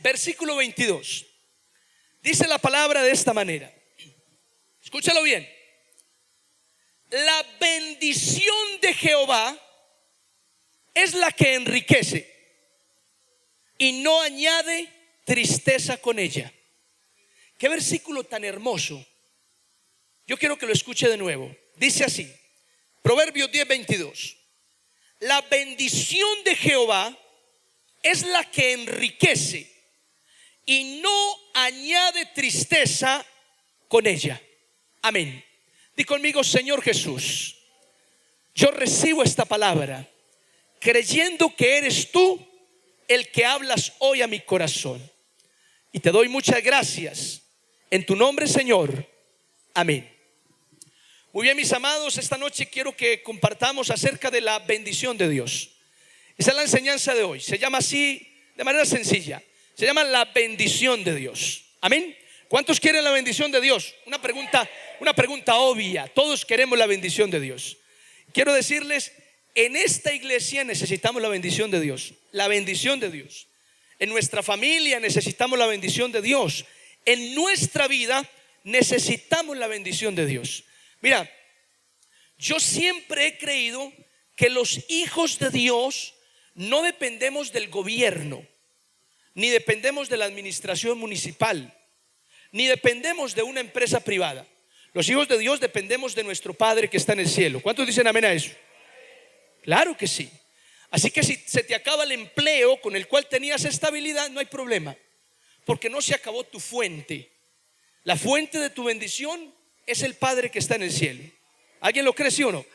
versículo 22. Dice la palabra de esta manera. Escúchalo bien. La bendición de Jehová es la que enriquece y no añade tristeza con ella. Qué versículo tan hermoso. Yo quiero que lo escuche de nuevo. Dice así, Proverbios 10:22. La bendición de Jehová es la que enriquece y no añade tristeza con ella. Amén. Di conmigo: Señor Jesús, yo recibo esta palabra creyendo que eres tú el que hablas hoy a mi corazón, y te doy muchas gracias en tu nombre, Señor. Amén. Muy bien, mis amados, esta noche quiero que compartamos acerca de la bendición de Dios. Esa es la enseñanza de hoy. Se llama así de manera sencilla. Se llama la bendición de Dios. Amén. ¿Cuántos quieren la bendición de Dios? Una pregunta obvia. Todos queremos la bendición de Dios. Quiero decirles, en esta iglesia necesitamos la bendición de Dios. La bendición de Dios. En nuestra familia necesitamos la bendición de Dios. En nuestra vida necesitamos la bendición de Dios. Mira, yo siempre he creído que los hijos de Dios no dependemos del gobierno, ni dependemos de la administración municipal, ni dependemos de una empresa privada. Los hijos de Dios dependemos de nuestro Padre que está en el cielo. ¿Cuántos dicen amén a eso? Claro que sí. Así que si se te acaba el empleo con el cual tenías estabilidad, no hay problema, porque no se acabó tu fuente. La fuente de tu bendición es el Padre que está en el cielo. ¿Alguien lo cree, sí o no?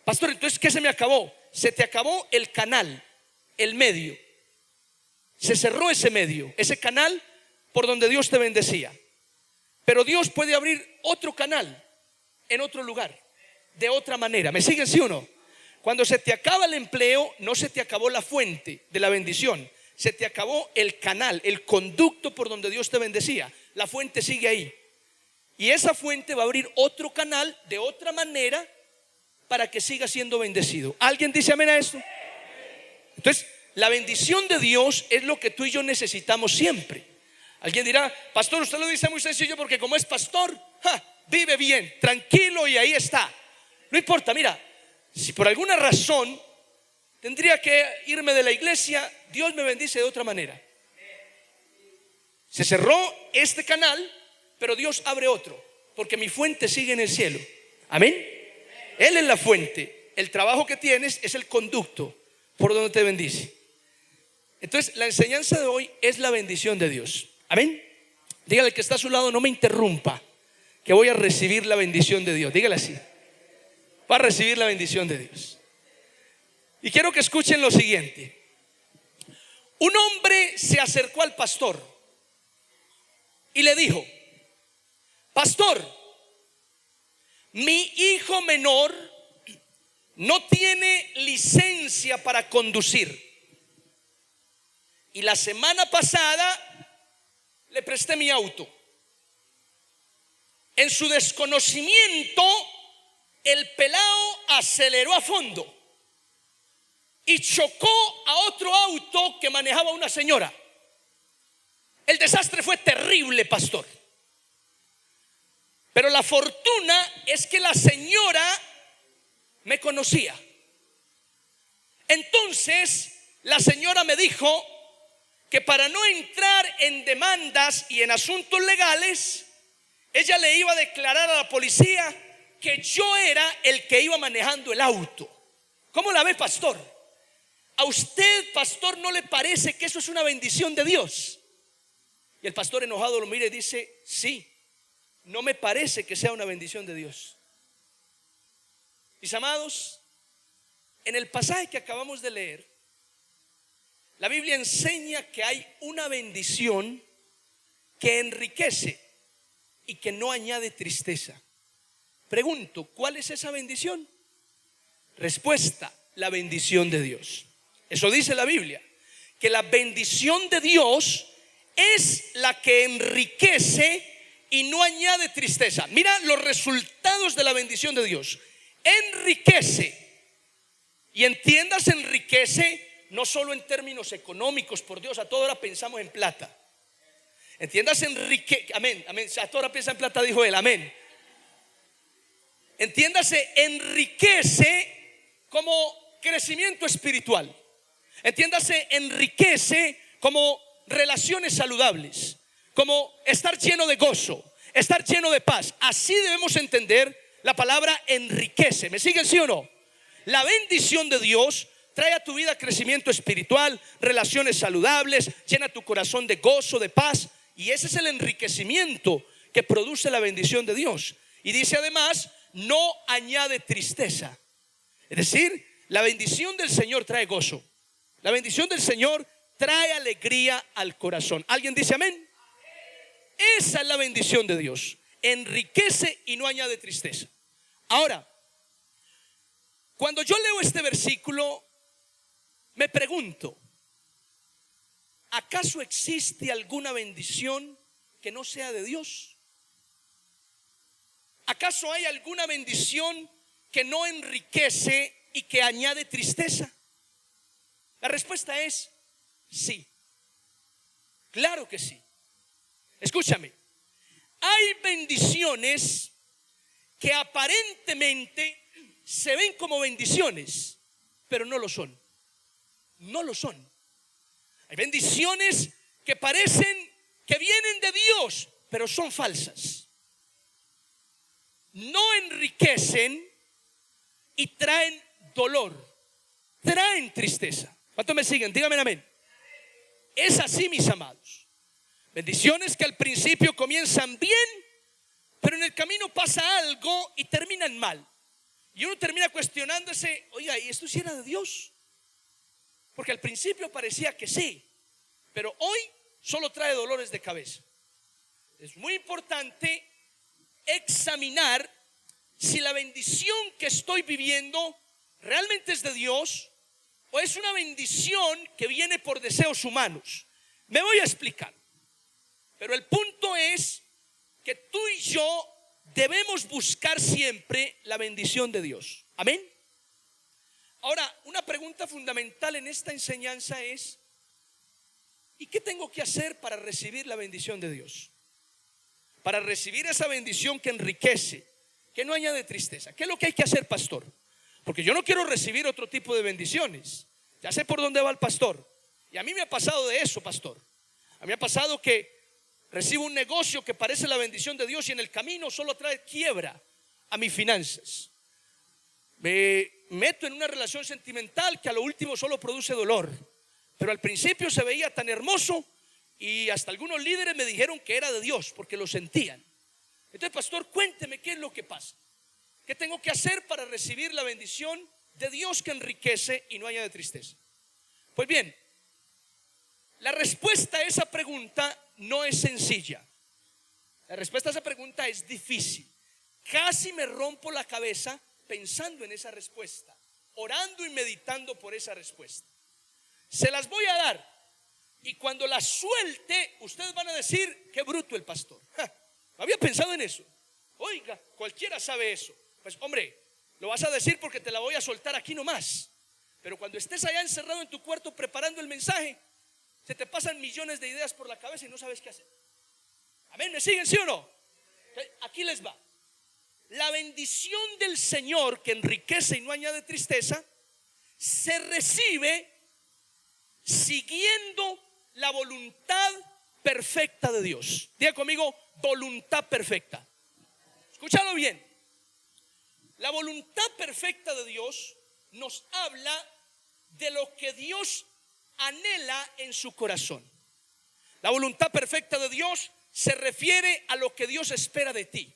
Pastor, entonces ¿qué se me acabó? Se te acabó el canal, el medio. Se cerró ese medio, ese canal por donde Dios te bendecía. Pero Dios puede abrir otro canal en otro lugar, de otra manera. ¿Me siguen, sí o no? Cuando se te acaba el empleo, no se te acabó la fuente de la bendición. Se te acabó el canal, el conducto por donde Dios te bendecía. La fuente sigue ahí. Y esa fuente va a abrir otro canal de otra manera para que siga siendo bendecido. ¿Alguien dice amén a esto? Entonces, la bendición de Dios es lo que tú y yo necesitamos siempre. Alguien dirá: pastor, usted lo dice muy sencillo porque como es pastor, vive bien, tranquilo y ahí está. No importa, mira, si por alguna razón tendría que irme de la iglesia, Dios me bendice de otra manera. Se cerró este canal, pero Dios abre otro, porque mi fuente sigue en el cielo. Amén. Él es la fuente. El trabajo que tienes es el conducto por donde te bendice. Entonces la enseñanza de hoy es la bendición de Dios. Amén. Dígale al que está a su lado: no me interrumpa, que voy a recibir la bendición de Dios. Dígale así: va a recibir la bendición de Dios. Y quiero que escuchen lo siguiente. Un hombre se acercó al pastor y le dijo: pastor, mi hijo menor no tiene licencia para conducir, y la semana pasada le presté mi auto. En su desconocimiento, el pelao aceleró a fondo y chocó a otro auto que manejaba una señora. El desastre fue terrible, pastor. Pero la fortuna es que la señora me conocía. Entonces la señora me dijo que para no entrar en demandas y en asuntos legales, ella le iba a declarar a la policía que yo era el que iba manejando el auto. ¿Cómo la ve, pastor? ¿A usted, pastor, no le parece que eso es una bendición de Dios? Y el pastor enojado lo mira y dice: sí, no me parece que sea una bendición de Dios. Mis amados, en el pasaje que acabamos de leer, la Biblia enseña que hay una bendición que enriquece y que no añade tristeza. Pregunto, ¿cuál es esa bendición? Respuesta: la bendición de Dios. Eso dice la Biblia, que la bendición de Dios es la que enriquece y no añade tristeza. Mira los resultados de la bendición de Dios. Enriquece, y entiendas, enriquece no solo en términos económicos, por Dios, a toda hora pensamos en plata. Entiéndase amén, amén, a toda hora piensa en plata, dijo él, amén. Entiéndase, enriquece como crecimiento espiritual. Entiéndase, enriquece como relaciones saludables, como estar lleno de gozo, estar lleno de paz. Así debemos entender la palabra enriquece. ¿Me siguen, sí o no? La bendición de Dios trae a tu vida crecimiento espiritual, relaciones saludables, llena tu corazón de gozo, de paz. Y ese es el enriquecimiento que produce la bendición de Dios. Y dice además, no añade tristeza. Es decir, la bendición del Señor trae gozo. La bendición del Señor trae alegría al corazón. ¿Alguien dice amén? Esa es la bendición de Dios. Enriquece y no añade tristeza. Ahora, cuando yo leo este versículo, me pregunto, ¿acaso existe alguna bendición que no sea de Dios? ¿Acaso hay alguna bendición que no enriquece y que añade tristeza? La respuesta es sí. Claro que sí. Escúchame. Hay bendiciones que aparentemente se ven como bendiciones, pero no lo son. No lo son. Hay bendiciones que parecen que vienen de Dios, pero son falsas. No enriquecen y traen dolor, traen tristeza. ¿Cuántos me siguen? Díganme amén. Es así, mis amados. Bendiciones que al principio comienzan bien, pero en el camino pasa algo y terminan mal. Y uno termina cuestionándose, oiga, ¿y esto sí era de Dios? Porque al principio parecía que sí, pero hoy solo trae dolores de cabeza. Es muy importante examinar si la bendición que estoy viviendo realmente es de Dios o es una bendición que viene por deseos humanos. Me voy a explicar. Pero el punto es que tú y yo debemos buscar siempre la bendición de Dios. Amén. Ahora, una pregunta fundamental en esta enseñanza es, ¿y qué tengo que hacer para recibir la bendición de Dios? Para recibir esa bendición que enriquece, que no añade tristeza. ¿Qué es lo que hay que hacer, pastor? Porque yo no quiero recibir otro tipo de bendiciones. Ya sé por dónde va el pastor. Y a mí me ha pasado de eso, pastor. A mí me ha pasado que recibo un negocio que parece la bendición de Dios y en el camino solo trae quiebra a mis finanzas. Me meto en una relación sentimental que a lo último solo produce dolor. Pero al principio se veía tan hermoso y hasta algunos líderes me dijeron que era de Dios porque lo sentían. Entonces, pastor, cuénteme qué es lo que pasa. ¿Qué tengo que hacer para recibir la bendición de Dios que enriquece y no añade tristeza? Pues bien, la respuesta a esa pregunta no es sencilla. La respuesta a esa pregunta es difícil. Casi me rompo la cabeza pensando en esa respuesta, orando y meditando por esa respuesta. Se las voy a dar y cuando las suelte, ustedes van a decir, qué bruto el pastor. No había pensado en eso. Oiga, cualquiera sabe eso. Pues hombre, lo vas a decir porque te la voy a soltar aquí nomás. Pero cuando estés allá encerrado en tu cuarto preparando el mensaje, se te pasan millones de ideas por la cabeza y no sabes qué hacer. Amén, ¿me siguen, sí o no? Aquí les va. La bendición del Señor que enriquece y no añade tristeza se recibe siguiendo la voluntad perfecta de Dios. Diga conmigo, voluntad perfecta. Escúchalo bien. La voluntad perfecta de Dios nos habla de lo que Dios anhela en su corazón. La voluntad perfecta de Dios se refiere a lo que Dios espera de ti.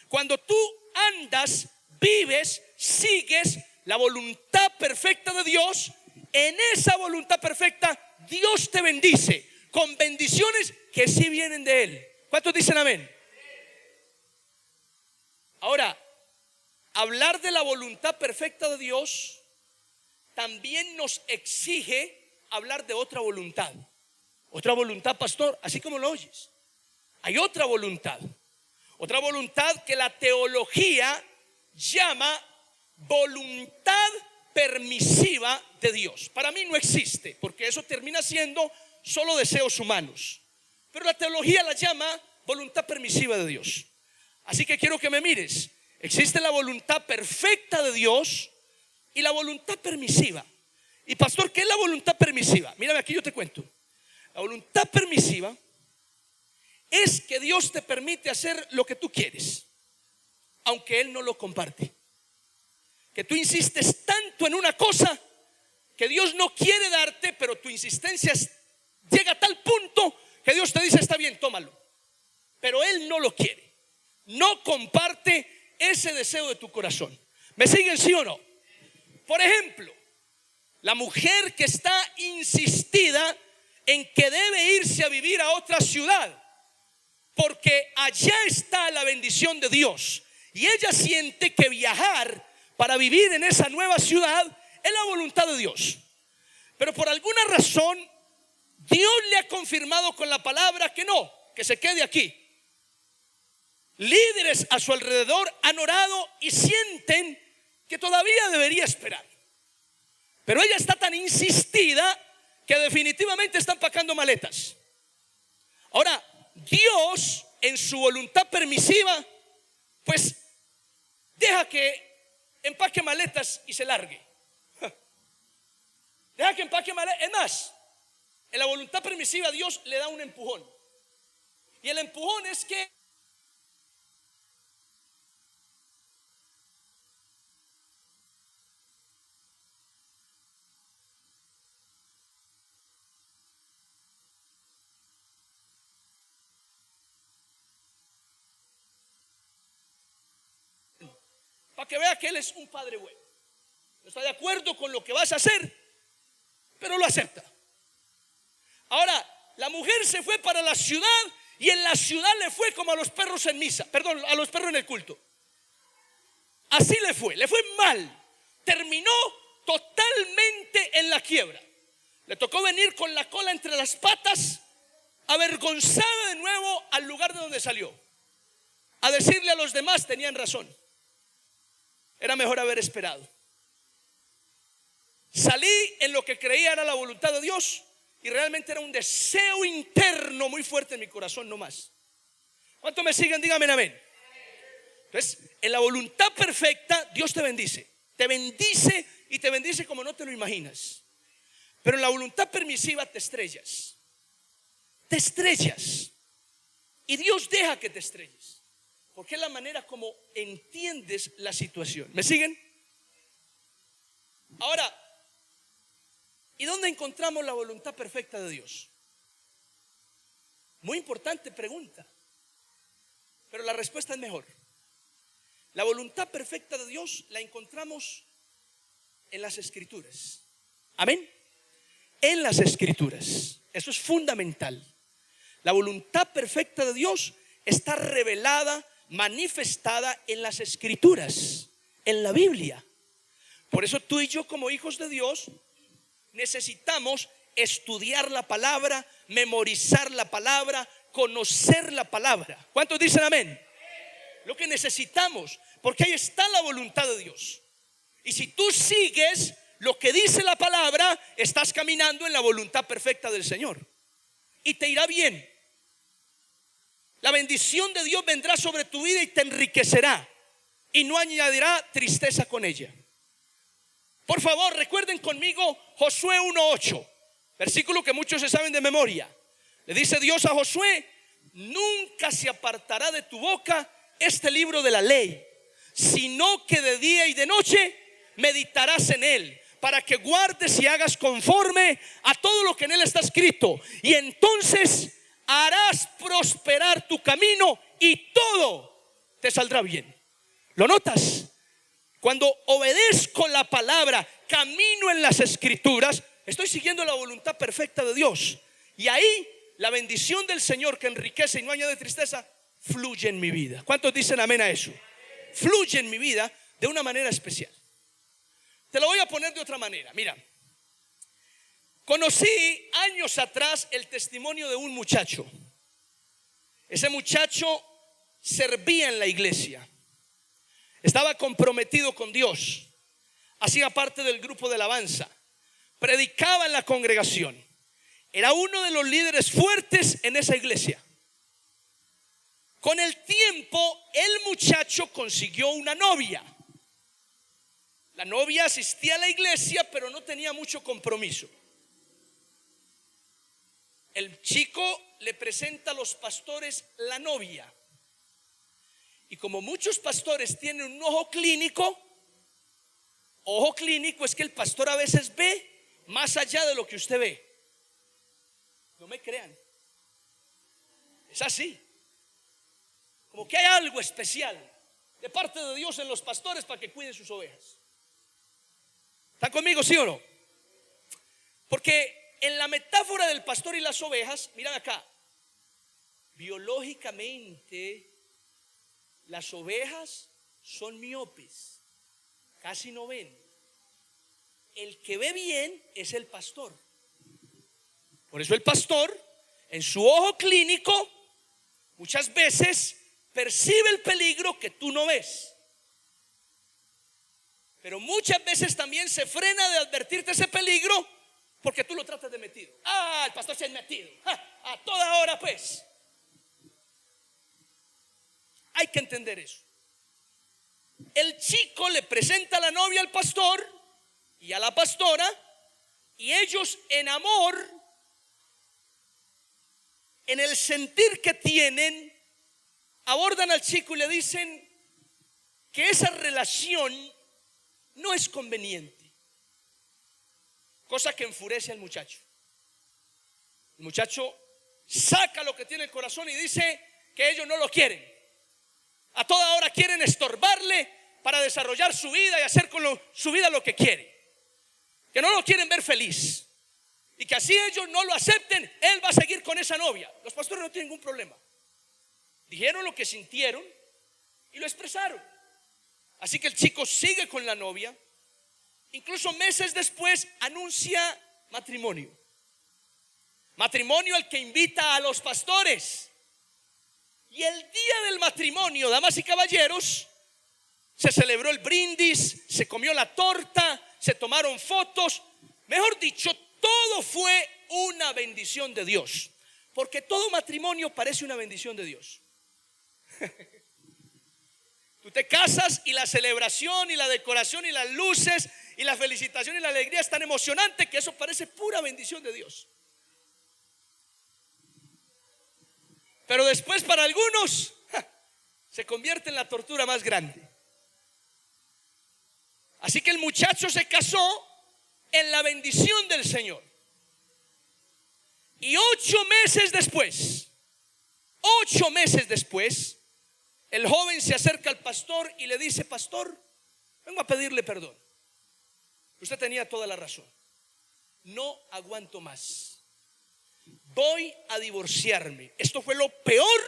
Cuando tú andas, vives, sigues la voluntad perfecta de Dios, en esa voluntad perfecta Dios te bendice con bendiciones que sí vienen de Él. ¿Cuántos dicen amén? Ahora, hablar de la voluntad perfecta de Dios también nos exige hablar de otra voluntad. Otra voluntad, pastor, así como lo oyes. Hay otra voluntad. Otra voluntad que la teología llama voluntad permisiva de Dios. Para mí no existe, porque eso termina siendo solo deseos humanos. Pero la teología la llama voluntad permisiva de Dios. Así que quiero que me mires. Existe la voluntad perfecta de Dios y la voluntad permisiva. Y pastor, ¿qué es la voluntad permisiva? Mírame aquí, yo te cuento. La voluntad permisiva es que Dios te permite hacer lo que tú quieres, aunque Él no lo comparte. Que tú insistes tanto en una cosa que Dios no quiere darte, pero tu insistencia llega a tal punto que Dios te dice: está bien, tómalo. Pero Él no lo quiere. No comparte ese deseo de tu corazón. ¿Me siguen, sí o no? Por ejemplo, la mujer que está insistida en que debe irse a vivir a otra ciudad porque allá está la bendición de Dios, y ella siente que viajar para vivir en esa nueva ciudad es la voluntad de Dios. Pero por alguna razón Dios le ha confirmado con la palabra que no, que se quede aquí. Líderes a su alrededor han orado y sienten que todavía debería esperar. Pero ella está tan insistida que definitivamente está empacando maletas. Ahora, Dios en su voluntad permisiva pues deja que empaque maletas y se largue. Deja que empaque maletas. Es más, en la voluntad permisiva Dios le da un empujón. Y el empujón es que para que vea que Él es un padre bueno. No está de acuerdo con lo que vas a hacer, pero lo acepta. Ahora, la mujer se fue para la ciudad y en la ciudad le fue como a los perros en misa, perdón, a los perros en el culto. Así le fue mal. Terminó totalmente en la quiebra. Le tocó venir con la cola entre las patas, avergonzada de nuevo al lugar de donde salió, a decirle a los demás: tenían razón, era mejor haber esperado. Salí en lo que creía era la voluntad de Dios y realmente era un deseo interno muy fuerte en mi corazón, no más. ¿Cuántos me siguen? Díganme amén. Entonces, en la voluntad perfecta Dios te bendice y te bendice como no te lo imaginas. Pero en la voluntad permisiva te estrellas y Dios deja que te estrelles, porque es la manera como entiendes la situación. ¿Me siguen? Ahora, ¿y dónde encontramos la voluntad perfecta de Dios? Muy importante pregunta, pero la respuesta es mejor. La voluntad perfecta de Dios la encontramos en las Escrituras. Amén. En las Escrituras. Eso es fundamental. La voluntad perfecta de Dios está revelada, manifestada en las Escrituras, en la Biblia. Por eso tú y yo, como hijos de Dios, necesitamos estudiar la palabra, memorizar la palabra, conocer la palabra. ¿Cuántos dicen amén? Lo que necesitamos, porque ahí está la voluntad de Dios. Y si tú sigues lo que dice la palabra, estás caminando en la voluntad perfecta del Señor y te irá bien. La bendición de Dios vendrá sobre tu vida y te enriquecerá y no añadirá tristeza con ella. Por favor, recuerden conmigo Josué 1:8, versículo que muchos se saben de memoria. Le dice Dios a Josué: nunca se apartará de tu boca este libro de la ley, sino que de día y de noche meditarás en él, para que guardes y hagas conforme a todo lo que en él está escrito, y entonces harás prosperar tu camino y todo te saldrá bien. ¿Lo notas? Cuando obedezco la palabra, camino en las Escrituras, estoy siguiendo la voluntad perfecta de Dios, y ahí la bendición del Señor, que enriquece y no añade tristeza, fluye en mi vida. ¿Cuántos dicen amén a eso? Fluye en mi vida de una manera especial. Te lo voy a poner de otra manera. Mira, conocí años atrás el testimonio de un muchacho. Ese muchacho servía en la iglesia, estaba comprometido con Dios, hacía parte del grupo de alabanza, predicaba en la congregación, era uno de los líderes fuertes en esa iglesia. Con el tiempo, el muchacho consiguió una novia. La novia asistía a la iglesia, pero no tenía mucho compromiso. El chico le presenta a los pastores la novia. Y como muchos pastores tienen un ojo clínico es que el pastor a veces ve más allá de lo que usted ve. No me crean, es así. Como que hay algo especial de parte de Dios en los pastores para que cuiden sus ovejas. ¿Están conmigo, sí o no? Porque en la metáfora del pastor y las ovejas, miren acá, biológicamente las ovejas son miopes, casi no ven. El que ve bien es el pastor. Por eso el pastor, en su ojo clínico, muchas veces percibe el peligro que tú no ves. Pero muchas veces también se frena de advertirte ese peligro porque tú lo tratas de metido. El pastor se ha metido. A toda hora pues. Hay que entender eso. El chico le presenta a la novia al pastor y a la pastora, y ellos en amor, en el sentir que tienen, abordan al chico y le dicen que esa relación no es conveniente, cosa que enfurece al muchacho. El muchacho saca lo que tiene en el corazón y dice que ellos no lo quieren. A toda hora quieren estorbarle para desarrollar su vida y hacer con su vida lo que quiere, que no lo quieren ver feliz, y que así ellos no lo acepten, él va a seguir con esa novia. Los pastores no tienen ningún problema. Dijeron lo que sintieron y lo expresaron. Así que el chico sigue con la novia. Incluso meses después anuncia matrimonio. Matrimonio al que invita a los pastores. Y el día del matrimonio, damas y caballeros, se celebró el brindis, se comió la torta, se tomaron fotos. Mejor dicho, todo fue una bendición de Dios. Porque todo matrimonio parece una bendición de Dios. Tú te casas y la celebración y la decoración y las luces y la felicitación y la alegría es tan emocionante que eso parece pura bendición de Dios. Pero después para algunos se convierte en la tortura más grande. Así que el muchacho se casó en la bendición del Señor. Y 8 meses después, el joven se acerca al pastor y le dice: pastor, vengo a pedirle perdón. Usted tenía toda la razón. No aguanto más. Voy a divorciarme. Esto fue lo peor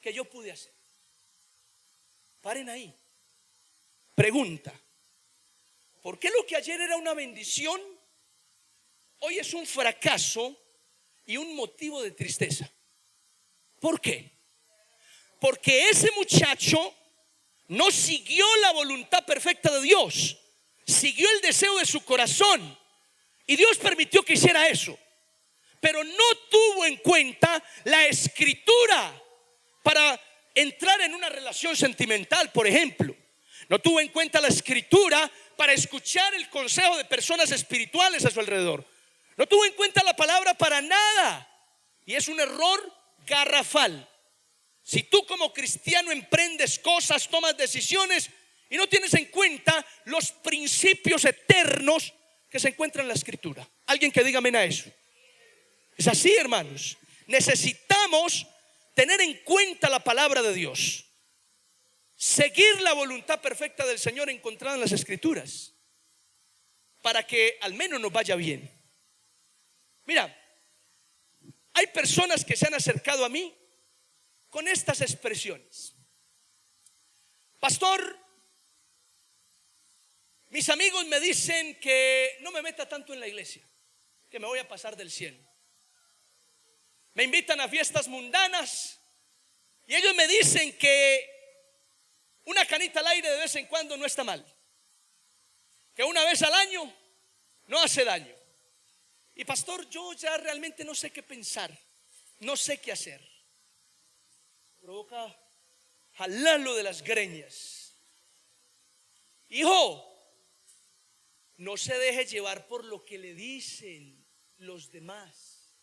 que yo pude hacer. Paren ahí. Pregunta: ¿por qué lo que ayer era una bendición hoy es un fracaso y un motivo de tristeza? ¿Por qué? Porque ese muchacho no siguió la voluntad perfecta de Dios, siguió el deseo de su corazón, y Dios permitió que hiciera eso, pero no tuvo en cuenta la escritura para entrar en una relación sentimental, por ejemplo. No tuvo en cuenta la escritura para escuchar el consejo de personas espirituales a su alrededor. No tuvo en cuenta la palabra para nada, y es un error garrafal. Si tú como cristiano emprendes cosas, tomas decisiones y no tienes en cuenta los principios eternos que se encuentran en la escritura. Alguien que diga amén a eso. Es así, hermanos. Necesitamos tener en cuenta la palabra de Dios, seguir la voluntad perfecta del Señor encontrada en las escrituras, para que al menos nos vaya bien. Mira, hay personas que se han acercado a mí con estas expresiones: pastor, mis amigos me dicen que no me meta tanto en la iglesia, que me voy a pasar del cielo. Me invitan a fiestas mundanas y ellos me dicen que una canita al aire de vez en cuando no está mal, que una vez al año no hace daño. Y pastor, yo ya realmente no sé qué pensar, no sé qué hacer. Provoca jalarlo de las greñas. Hijo, no se deje llevar por lo que le dicen los demás.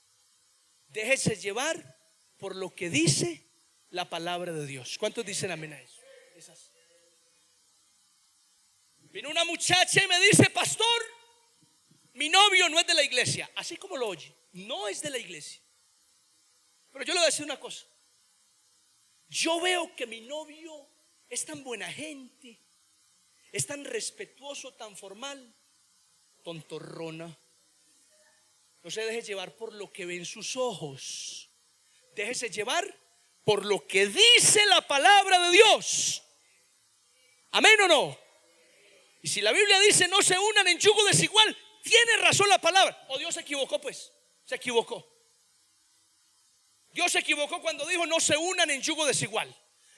Déjese llevar por lo que dice la palabra de Dios. ¿Cuántos dicen amén a eso? Es así. Vino una muchacha y me dice, pastor, mi novio no es de la iglesia. Así como lo oye, no es de la iglesia. Pero yo le voy a decir una cosa. Yo veo que mi novio es tan buena gente, es tan respetuoso, tan formal. Tontorrona. No se deje llevar por lo que ven sus ojos. Déjese llevar por lo que dice la palabra de Dios. ¿Amén o no? Y si la Biblia dice no se unan en yugo desigual, tiene razón la palabra. O Dios se equivocó, pues. Se equivocó. Dios se equivocó cuando dijo no se unan en yugo desigual.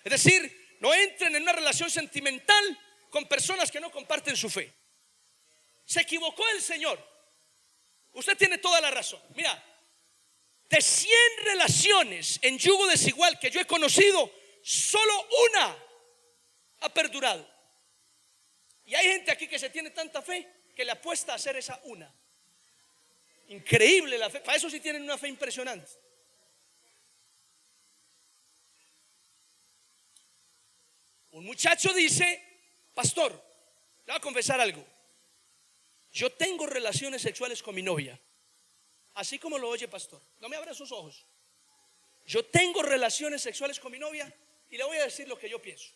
Es decir, no entren en una relación sentimental con personas que no comparten su fe. Se equivocó el Señor. Usted tiene toda la razón. Mira, de 100 relaciones en yugo desigual que yo he conocido, solo una ha perdurado. Y hay gente aquí que se tiene tanta fe que le apuesta a hacer esa una. Increíble la fe. Para eso sí tienen una fe impresionante. Un muchacho dice, pastor, le voy a confesar algo. Yo tengo relaciones sexuales con mi novia. Así como lo oye, pastor. No me abra sus ojos. Yo tengo relaciones sexuales con mi novia y le voy a decir lo que yo pienso.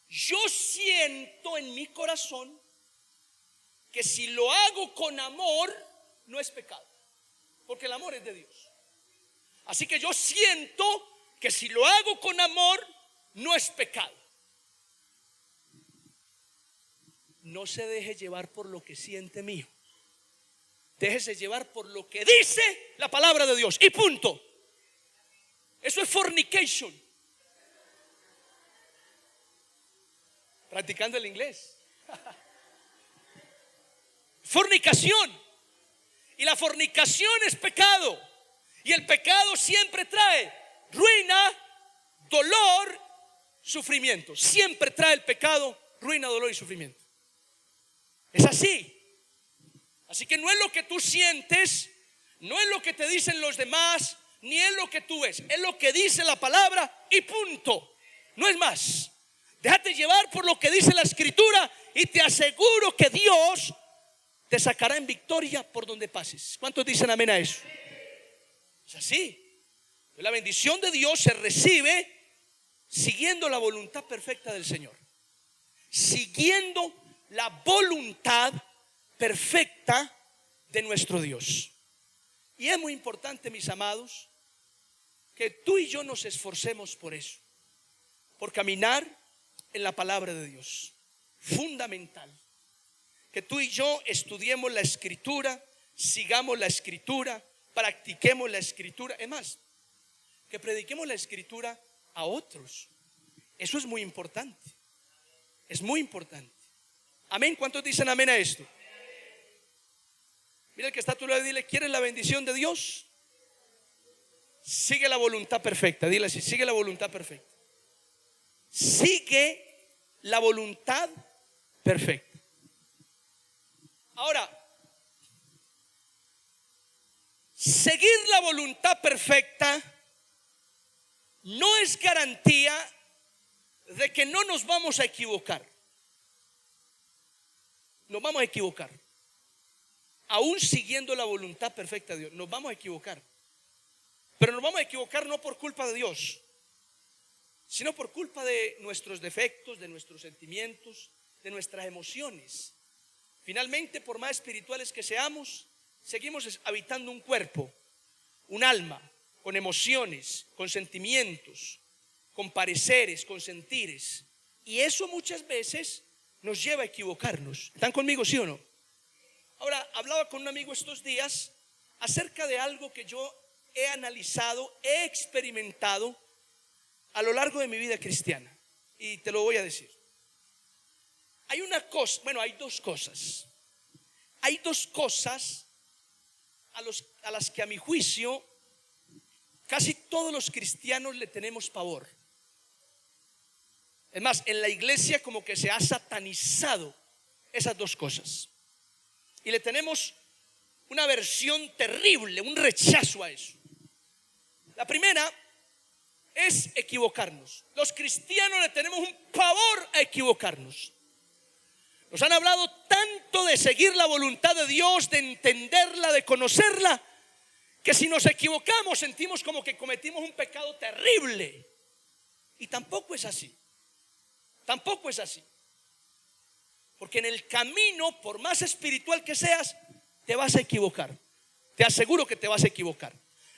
Yo siento en mi corazón que si lo hago con amor, no es pecado. Porque el amor es de Dios. Así que yo siento que si lo hago con amor, no es pecado. No se deje llevar por lo que siente mío. Déjese llevar por lo que dice la palabra de Dios. Y punto. Eso es fornication. Practicando el inglés. Fornicación. Y la fornicación es pecado. Y el pecado siempre trae ruina, dolor, sufrimiento. Siempre trae el pecado ruina, dolor y sufrimiento. Es así. Así que no es lo que tú sientes, no es lo que te dicen los demás, ni es lo que tú ves. Es lo que dice la palabra y punto. No es más. Déjate llevar por lo que dice la escritura y te aseguro que Dios te sacará en victoria por donde pases. ¿Cuántos dicen amén a eso? Es así. La bendición de Dios se recibe siguiendo la voluntad perfecta del Señor. Siguiendo la voluntad perfecta de nuestro Dios. Y es muy importante, mis amados, que tú y yo nos esforcemos por eso, por caminar en la palabra de Dios. Fundamental que tú y yo estudiemos la escritura, sigamos la escritura, practiquemos la escritura. Es más, que prediquemos la escritura a otros. Eso es muy importante. Es muy importante. Amén. ¿Cuántos dicen amén a esto? Mira el que está a tu lado y dile, ¿quieres la bendición de Dios? Sigue la voluntad perfecta. Dile así, sigue la voluntad perfecta. Sigue la voluntad perfecta. Ahora, seguir la voluntad perfecta no es garantía de que no nos vamos a equivocar. Nos vamos a equivocar. Aún siguiendo la voluntad perfecta de Dios, nos vamos a equivocar. Pero nos vamos a equivocar no por culpa de Dios, sino por culpa de nuestros defectos, de nuestros sentimientos, de nuestras emociones. Finalmente, por más espirituales que seamos, seguimos habitando un cuerpo, un alma, con emociones, con sentimientos, con pareceres, con sentires. Y eso muchas veces nos lleva a equivocarnos. ¿Están conmigo, sí o no? Ahora, hablaba con un amigo estos días acerca de algo que yo he analizado, he experimentado a lo largo de mi vida cristiana. Y te lo voy a decir. Hay una cosa, bueno, hay dos cosas. Hay dos cosas a las que a mi juicio casi todos los cristianos le tenemos pavor. Es más, en la iglesia como que se ha satanizado esas dos cosas. Y le tenemos una aversión terrible, un rechazo a eso. La primera es equivocarnos. Los cristianos le tenemos un pavor a equivocarnos. Nos han hablado tanto de seguir la voluntad de Dios, de entenderla, de conocerla, que si nos equivocamos sentimos como que cometimos un pecado terrible. Y tampoco es así. Tampoco es así. Porque en el camino, por más espiritual que seas, te vas a equivocar. Te aseguro que te vas a equivocar.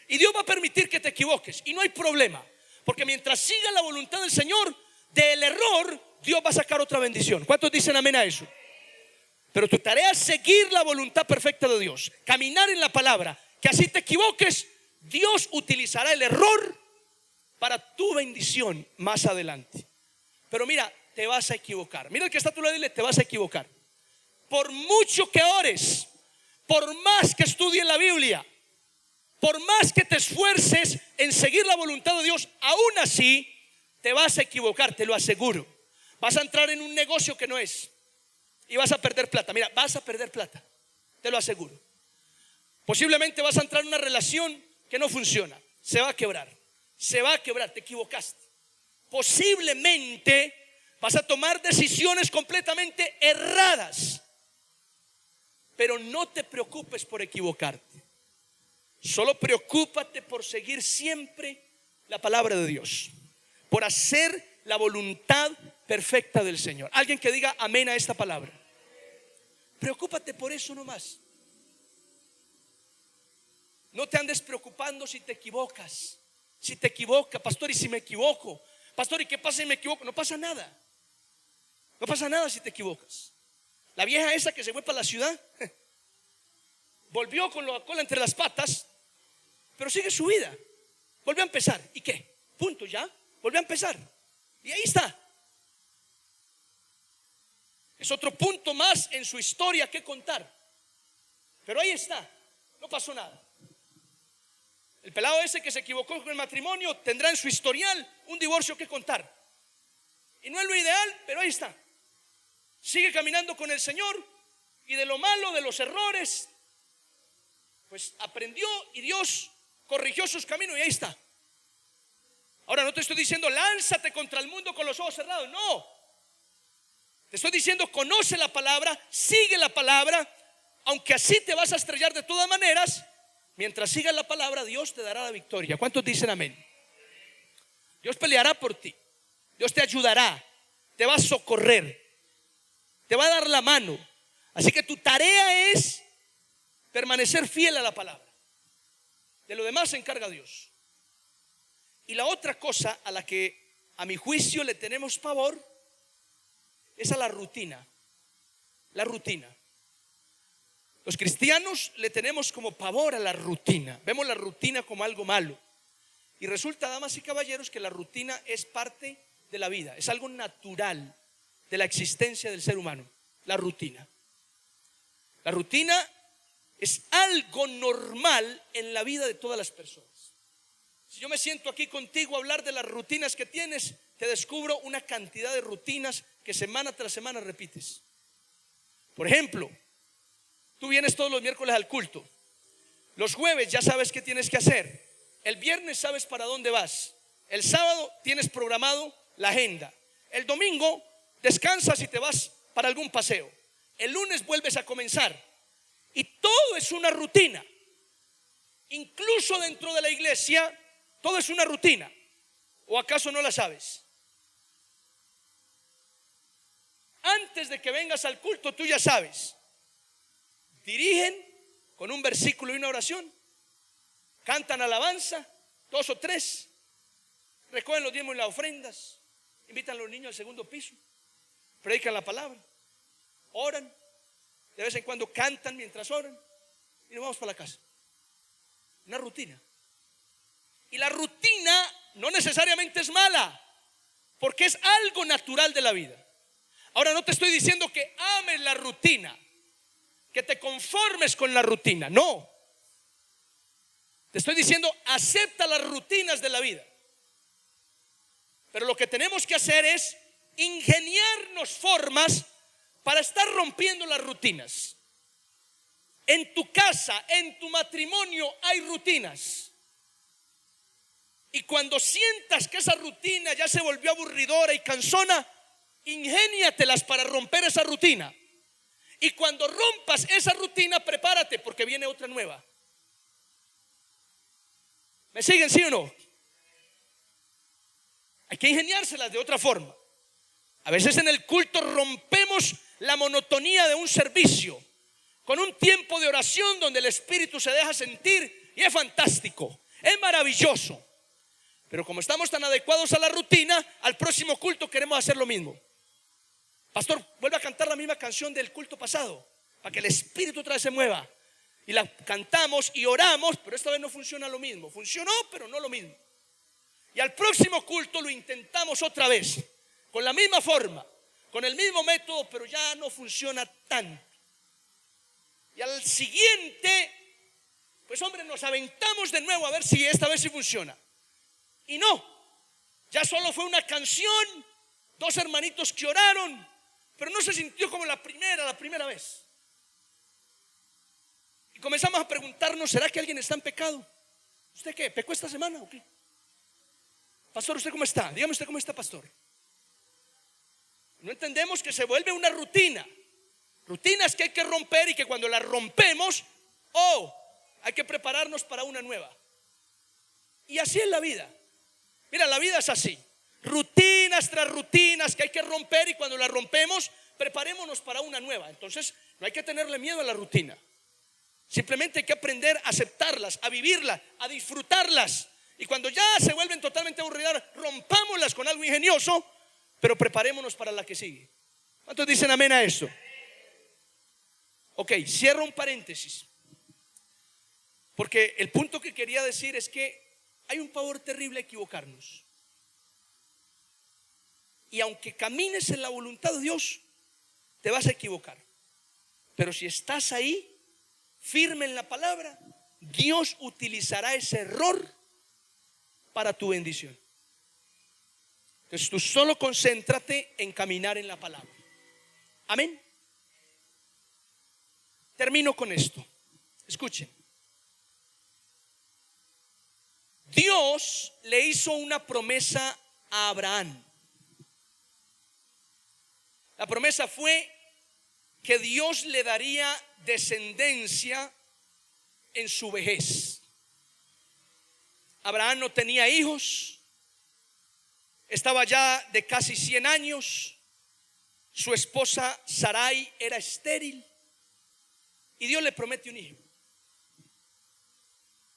Y Dios va a permitir que te equivoques. Y no hay problema. Porque mientras siga la voluntad del Señor, del error Dios va a sacar otra bendición. ¿Cuántos dicen amén a eso? Pero tu tarea es seguir la voluntad perfecta de Dios, caminar en la palabra. Que así te equivoques, Dios utilizará el error para tu bendición más adelante. Pero mira, te vas a equivocar. Mira el que está a tu lado y dile: te vas a equivocar. Por mucho que ores, por más que estudies la Biblia, por más que te esfuerces en seguir la voluntad de Dios, aún así te vas a equivocar, te lo aseguro. Vas a entrar en un negocio que no es y vas a perder plata. Mira, vas a perder plata, te lo aseguro. Posiblemente vas a entrar en una relación que no funciona, se va a quebrar, te equivocaste. Posiblemente vas a tomar decisiones completamente erradas. Pero no te preocupes por equivocarte. Solo preocúpate por seguir siempre la palabra de Dios, por hacer la voluntad perfecta del Señor. Alguien que diga amén a esta palabra. Preocúpate por eso nomás. No te andes preocupando si te equivocas. Si te equivocas, pastor, y si me equivoco, pastor, ¿y qué pasa si me equivoco? No pasa nada. No pasa nada si te equivocas. La vieja esa que se fue para la ciudad volvió con la cola entre las patas, pero sigue su vida. Volvió a empezar. ¿Y qué? Punto, ya. Volvió a empezar. Y ahí está. Es otro punto más en su historia que contar. Pero ahí está. No pasó nada. El pelado ese que se equivocó con el matrimonio tendrá en su historial un divorcio que contar. Y no es lo ideal, pero ahí está. Sigue caminando con el Señor, y de lo malo, de los errores, pues aprendió y Dios corrigió sus caminos y ahí está. Ahora no te estoy diciendo lánzate contra el mundo con los ojos cerrados, no. Te estoy diciendo conoce la palabra, sigue la palabra, aunque así te vas a estrellar de todas maneras. Mientras sigas la palabra, Dios te dará la victoria. ¿Cuántos dicen amén? Dios peleará por ti, Dios te ayudará, te va a socorrer, te va a dar la mano. Así que tu tarea es permanecer fiel a la palabra. De lo demás se encarga Dios. Y la otra cosa a la que a mi juicio le tenemos pavor es a la rutina. La rutina. Los cristianos le tenemos como pavor a la rutina. Vemos la rutina como algo malo. Y resulta, damas y caballeros, que la rutina es parte de la vida. Es algo natural de la existencia del ser humano. La rutina. La rutina es algo normal en la vida de todas las personas. Si yo me siento aquí contigo a hablar de las rutinas que tienes, te descubro una cantidad de rutinas que semana tras semana repites. Por ejemplo, tú vienes todos los miércoles al culto. Los jueves ya sabes qué tienes que hacer. El viernes sabes para dónde vas. El sábado tienes programado la agenda. El domingo descansas y te vas para algún paseo. El lunes vuelves a comenzar. Y todo es una rutina. Incluso dentro de la iglesia, todo es una rutina. ¿O acaso no la sabes? Antes de que vengas al culto, tú ya sabes. Dirigen con un versículo y una oración. Cantan alabanza, 2 o 3. Recogen los diezmos y las ofrendas. Invitan a los niños al segundo piso. Predican la palabra. Oran. De vez en cuando cantan mientras oran. Y nos vamos para la casa. Una rutina. Y la rutina no necesariamente es mala, porque es algo natural de la vida. Ahora, no te estoy diciendo que ames la rutina, que te conformes con la rutina, no. Te estoy diciendo, acepta las rutinas de la vida. Pero lo que tenemos que hacer es ingeniarnos formas para estar rompiendo las rutinas. En tu casa, en tu matrimonio hay rutinas. Y cuando sientas que esa rutina ya se volvió aburridora y cansona, ingéniatelas para romper esa rutina. Y cuando rompas esa rutina, prepárate porque viene otra nueva. ¿Me siguen, sí o no? Hay que ingeniárselas de otra forma. A veces en el culto rompemos la monotonía de un servicio con un tiempo de oración donde el Espíritu se deja sentir y es fantástico, es maravilloso. Pero como estamos tan adecuados a la rutina, al próximo culto queremos hacer lo mismo. Pastor, vuelve a cantar la misma canción del culto pasado para que el Espíritu otra vez se mueva. Y la cantamos y oramos, pero esta vez no funciona lo mismo. Funcionó, pero no lo mismo. Y al próximo culto lo intentamos otra vez, con la misma forma, con el mismo método, pero ya no funciona tanto. Y al siguiente, pues hombre, nos aventamos de nuevo a ver si esta vez sí funciona. Y no, ya solo fue una canción, 2 hermanitos que oraron, pero no se sintió como la primera vez. Y comenzamos a preguntarnos, ¿será que alguien está en pecado? ¿Usted qué? ¿Pecó esta semana o qué? Pastor, ¿usted cómo está? Dígame usted cómo está, pastor. No entendemos que se vuelve una rutina. Rutinas que hay que romper y que cuando las rompemos, hay que prepararnos para una nueva. Y así es la vida. Mira, la vida es así. Rutinas tras rutinas que hay que romper y cuando las rompemos, preparémonos para una nueva. Entonces, no hay que tenerle miedo a la rutina. Simplemente hay que aprender a aceptarlas, a vivirlas, a disfrutarlas. Y cuando ya se vuelven totalmente aburridas, rompámoslas con algo ingenioso, pero preparémonos para la que sigue. ¿Cuántos dicen amén a eso? Ok, cierro un paréntesis. Porque el punto que quería decir es que hay un pavor terrible a equivocarnos. Y aunque camines en la voluntad de Dios, te vas a equivocar. Pero si estás ahí, firme en la palabra, Dios utilizará ese error para tu bendición. Entonces tú solo concéntrate en caminar en la palabra. Amén. Termino con esto. Escuchen. Dios le hizo una promesa a Abraham. La promesa fue que Dios le daría descendencia en su vejez. Abraham no tenía hijos, estaba ya de casi 100 años, su esposa Sarai era estéril y Dios le promete un hijo.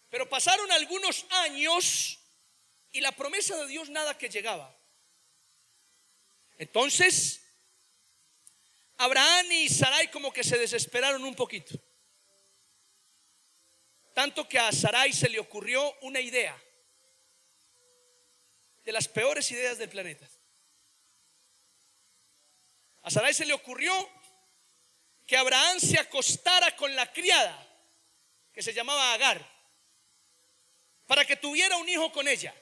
Pero pasaron algunos años y la promesa de Dios nada que llegaba. Entonces Abraham y Sarai como que se desesperaron un poquito. Tanto que a Sarai se le ocurrió una idea, de las peores ideas del planeta. A Sarai se le ocurrió que Abraham se acostara con la criada, que se llamaba Agar, para que tuviera un hijo con ella.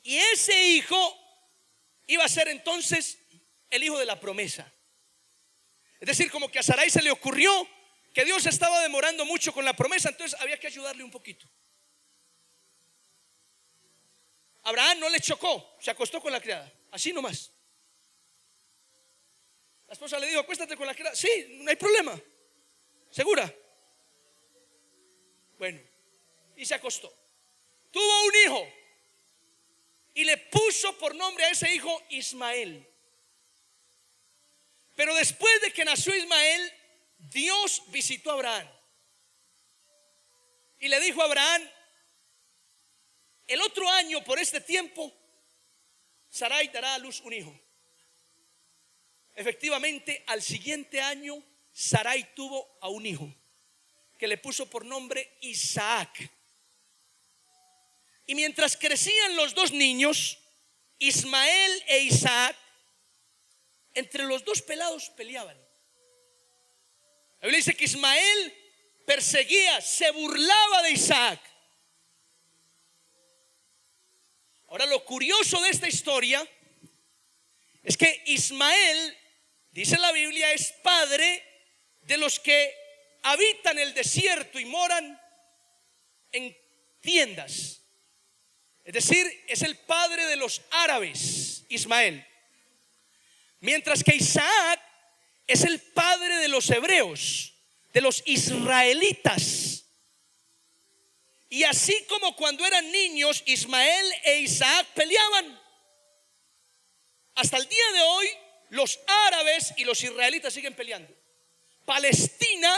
Y ese hijo iba a ser entonces el hijo de la promesa. Es decir, como que a Sarai se le ocurrió que Dios estaba demorando mucho con la promesa, entonces había que ayudarle un poquito. Abraham no le chocó, se acostó con la criada, así nomás. La esposa le dijo, acuéstate con la criada. Sí, no hay problema. ¿Segura? Bueno, y se acostó. Tuvo un hijo y le puso por nombre a ese hijo Ismael. Pero después de que nació Ismael, Dios visitó a Abraham y le dijo a Abraham, el otro año por este tiempo Sarai dará a luz un hijo. Efectivamente, al siguiente año Sarai tuvo a un hijo que le puso por nombre Isaac. Y mientras crecían los dos niños, Ismael e Isaac, entre los dos pelados peleaban. La Biblia dice que Ismael perseguía, se burlaba de Isaac. Ahora, lo curioso de esta historia es que Ismael, dice la Biblia, es padre de los que habitan el desierto y moran en tiendas. Es decir, es el padre de los árabes, Ismael. Mientras que Isaac es el padre de los hebreos, de los israelitas. Y así como cuando eran niños, Ismael e Isaac peleaban, hasta el día de hoy los árabes y los israelitas siguen peleando. Palestina,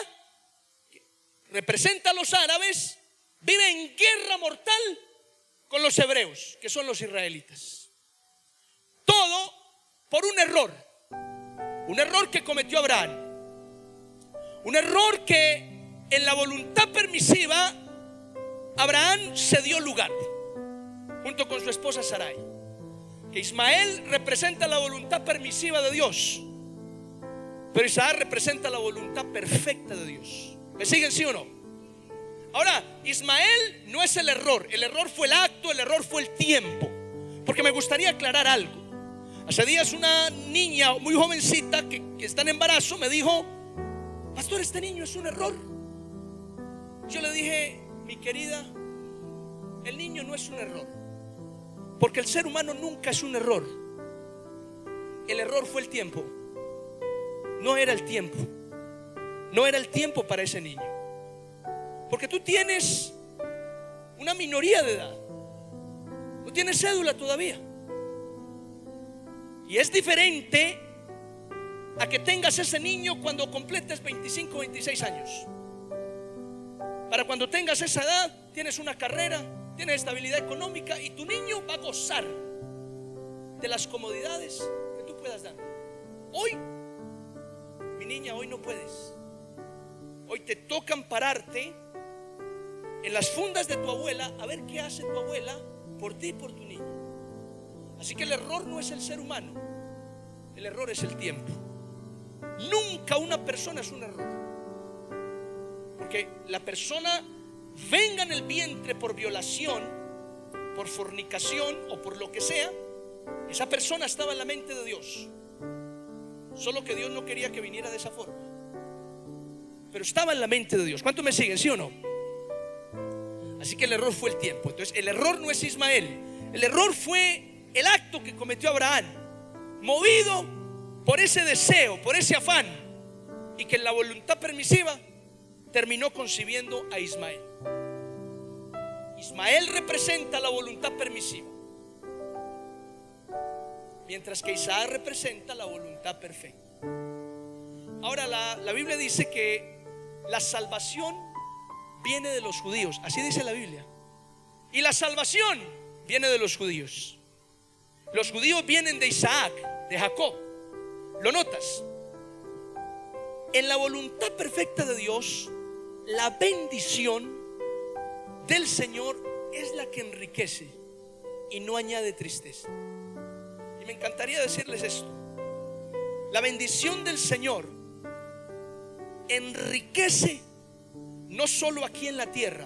que representa a los árabes, vive en guerra mortal con los hebreos, que son los israelitas. Todo por un error que cometió Abraham, un error que en la voluntad permisiva Abraham se dio lugar junto con su esposa Sarai. Que Ismael representa la voluntad permisiva de Dios, pero Isaac representa la voluntad perfecta de Dios. ¿Me siguen, sí o no? Ahora, Ismael no es el error fue el acto, el error fue el tiempo. Porque me gustaría aclarar algo. Hace días una niña muy jovencita que está en embarazo me dijo: pastor, este niño es un error. Yo le dije: mi querida, el niño no es un error, porque el ser humano nunca es un error. El error fue el tiempo. No era el tiempo. No era el tiempo para ese niño. Porque tú tienes una minoría de edad, no tienes cédula todavía. Y es diferente a que tengas ese niño cuando completes 25 o 26 años. Para cuando tengas esa edad, tienes una carrera, tienes estabilidad económica y tu niño va a gozar de las comodidades que tú puedas dar. Hoy, mi niña, hoy no puedes. Hoy te toca ampararte en las fundas de tu abuela a ver qué hace tu abuela por ti y por tu niño. Así que el error no es el ser humano, el error es el tiempo. Nunca una persona es un error, porque la persona venga en el vientre por violación, por fornicación o por lo que sea, esa persona estaba en la mente de Dios, solo que Dios no quería que viniera de esa forma, pero estaba en la mente de Dios. ¿Cuántos me siguen, sí o no? Así que el error fue el tiempo. Entonces el error no es Ismael, el error fue el acto que cometió Abraham, movido por ese deseo, por ese afán, y que en la voluntad permisiva terminó concibiendo a Ismael. Ismael representa la voluntad permisiva, mientras que Isaac representa la voluntad perfecta. Ahora la Biblia dice que la salvación viene de los judíos, así dice la Biblia. Y la salvación viene de los judíos. Los judíos vienen de Isaac, de Jacob. ¿Lo notas? En la voluntad perfecta de Dios, la bendición del Señor es la que enriquece y no añade tristeza. Y me encantaría decirles esto: la bendición del Señor enriquece no solo aquí en la tierra,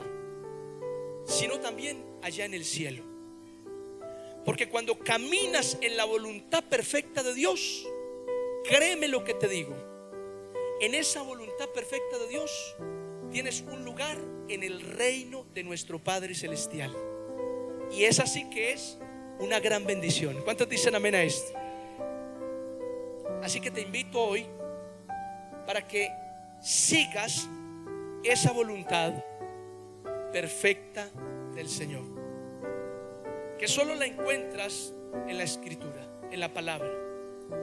sino también allá en el cielo. Porque cuando caminas en la voluntad perfecta de Dios, créeme lo que te digo, en esa voluntad perfecta de Dios tienes un lugar en el reino de nuestro Padre Celestial. Y es así que es una gran bendición. ¿Cuántos dicen amén a esto? Así que te invito hoy para que sigas esa voluntad perfecta del Señor, que solo la encuentras en la Escritura, en la palabra.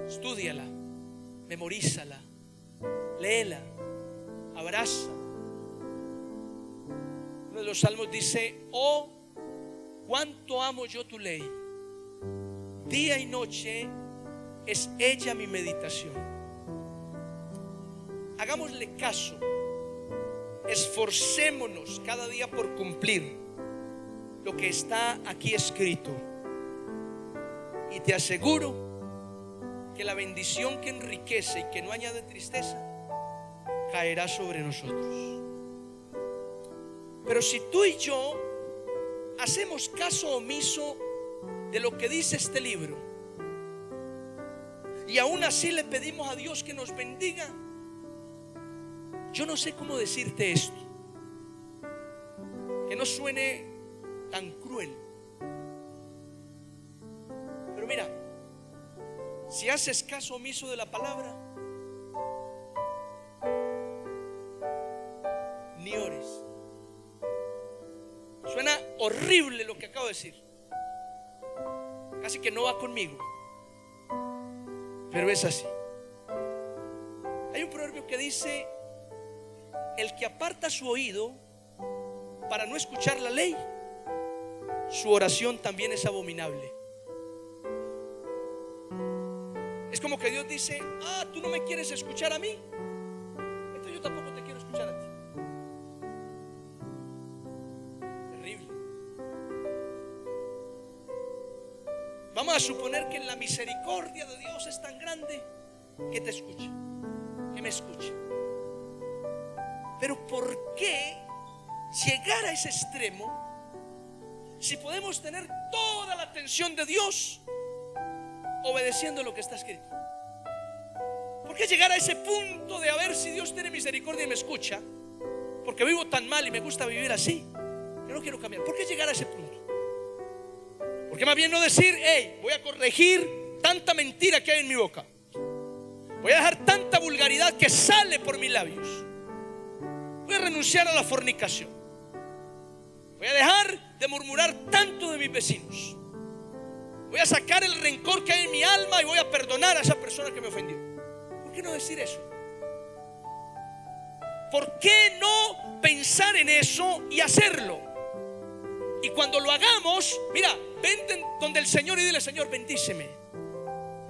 Estúdiala, memorízala, léela, abraza. Uno de los salmos dice: oh, cuánto amo yo tu ley, día y noche es ella mi meditación. Hagámosle caso, esforcémonos cada día por cumplir lo que está aquí escrito, y te aseguro que la bendición que enriquece y que no añade tristeza caerá sobre nosotros. Pero si tú y yo hacemos caso omiso de lo que dice este libro y aún así le pedimos a Dios que nos bendiga, yo no sé cómo decirte esto, que no suene tan cruel, pero mira, si haces caso omiso de la palabra, ni ores. Suena horrible lo que acabo de decir, casi que no va conmigo, pero es así. Hay un proverbio que dice: el que aparta su oído para no escuchar la ley, su oración también es abominable. Es como que Dios dice: ah, tú no me quieres escuchar a mí, entonces yo tampoco te quiero escuchar a ti. Terrible. Vamos a suponer que la misericordia de Dios es tan grande que te escuche, que me escuche. Pero ¿por qué llegar a ese extremo si podemos tener toda la atención de Dios obedeciendo lo que está escrito? ¿Por qué llegar a ese punto de a ver si Dios tiene misericordia y me escucha? Porque vivo tan mal y me gusta vivir así, yo no quiero cambiar. ¿Por qué llegar a ese punto? ¿Por qué más bien no decir: hey, voy a corregir tanta mentira que hay en mi boca, voy a dejar tanta vulgaridad que sale por mis labios, voy a renunciar a la fornicación, voy a dejar de murmurar tanto de mis vecinos, voy a sacar el rencor que hay en mi alma y voy a perdonar a esa persona que me ofendió? ¿Por qué no decir eso? ¿Por qué no pensar en eso y hacerlo? Y cuando lo hagamos, mira, ven donde el Señor y dile: Señor, bendíceme.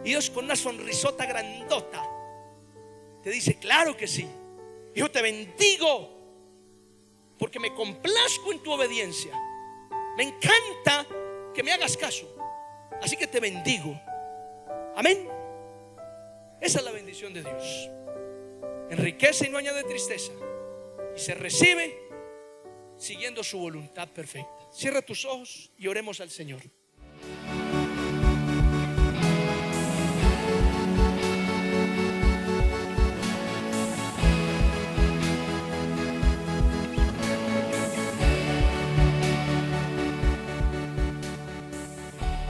Y Dios con una sonrisota grandota te dice: claro que sí, yo te bendigo porque me complazco en tu obediencia, me encanta que me hagas caso, así que te bendigo. Amén. Esa es la bendición de Dios. Enriquece y no añade tristeza, y se recibe siguiendo su voluntad perfecta. Cierra tus ojos y oremos al Señor.